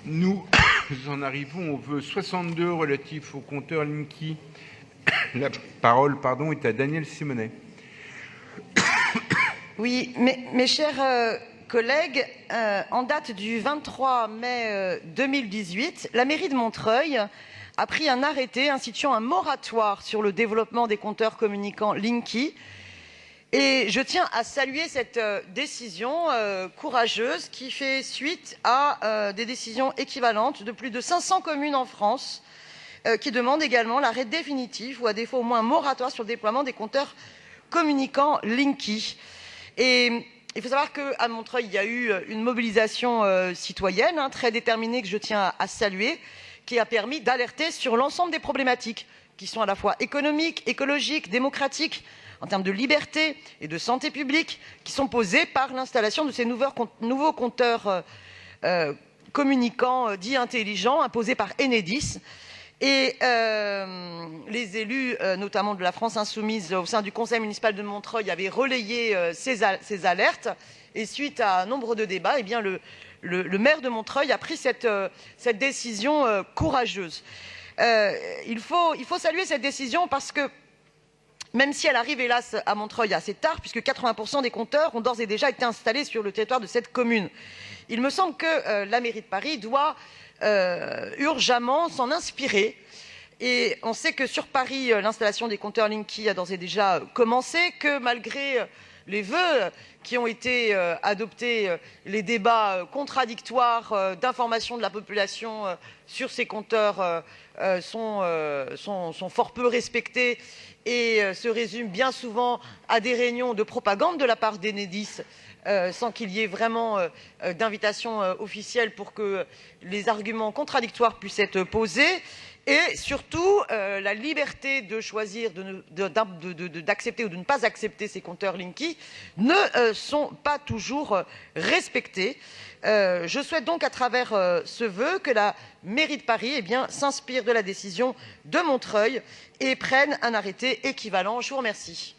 Nous en arrivons au vœu 62 relatif au compteur Linky. La parole est à Daniel Simonet. Oui, mes chers collègues, en date du 23 mai 2018, la mairie de Montreuil a pris un arrêté instituant un moratoire sur le développement des compteurs communicants Linky. Et je tiens à saluer cette décision courageuse qui fait suite à des décisions équivalentes de plus de 500 communes en France qui demandent également l'arrêt définitif ou à défaut au moins un moratoire sur le déploiement des compteurs communicants Linky. Et il faut savoir qu'à Montreuil, il y a eu une mobilisation citoyenne très déterminée que je tiens à saluer, qui a permis d'alerter sur l'ensemble des problématiques qui sont à la fois économiques, écologiques, démocratiques, en termes de liberté et de santé publique, qui sont posées par l'installation de ces nouveaux compteurs communicants dits intelligents, imposés par Enedis. Et les élus, notamment de la France Insoumise, au sein du conseil municipal de Montreuil, avaient relayé ces alertes. Et suite à un nombre de débats, eh bien, le maire de Montreuil a pris cette décision courageuse. Il faut saluer cette décision parce que, même si elle arrive hélas à Montreuil assez tard, puisque 80% des compteurs ont d'ores et déjà été installés sur le territoire de cette commune, il me semble que la mairie de Paris doit urgemment s'en inspirer. Et on sait que sur Paris, l'installation des compteurs Linky a d'ores et déjà commencé, que malgré les vœux qui ont été adoptés, les débats contradictoires d'information de la population sur ces compteurs sont fort peu respectés et se résument bien souvent à des réunions de propagande de la part d'Enedis, sans qu'il y ait vraiment d'invitation officielle pour que les arguments contradictoires puissent être posés. Et surtout, la liberté de choisir d'accepter ou de ne pas accepter ces compteurs Linky ne sont pas toujours respectés. Je souhaite donc, à travers ce vœu, que la mairie de Paris s'inspire de la décision de Montreuil et prenne un arrêté équivalent. Je vous remercie.